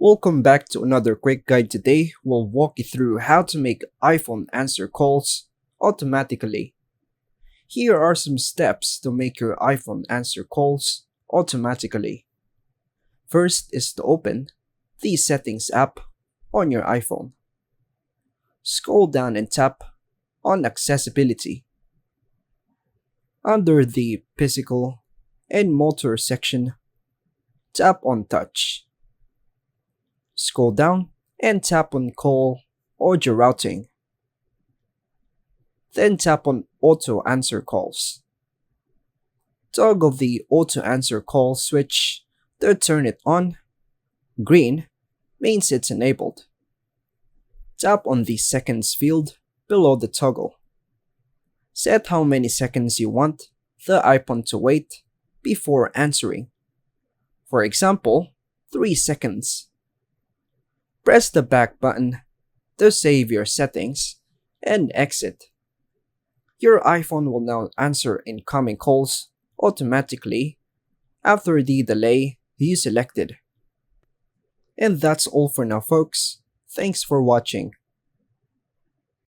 Welcome back to another quick guide. Today, we'll walk you through how to make iPhone answer calls automatically. Here are some steps to make your iPhone answer calls automatically. First is to open the Settings app on your iPhone. Scroll down and tap on Accessibility. Under the Physical and Motor section, tap on Touch. Scroll down and tap on Call Audio Routing. Then tap on Auto Answer Calls. Toggle the Auto Answer Call switch to turn it on. Green means it's enabled. Tap on the seconds field below the toggle. Set how many seconds you want the iPhone to wait before answering. For example, 3 seconds. Press the back button to save your settings and exit. Your iPhone will now answer incoming calls automatically after the delay you selected. And that's all for now, folks. Thanks for watching.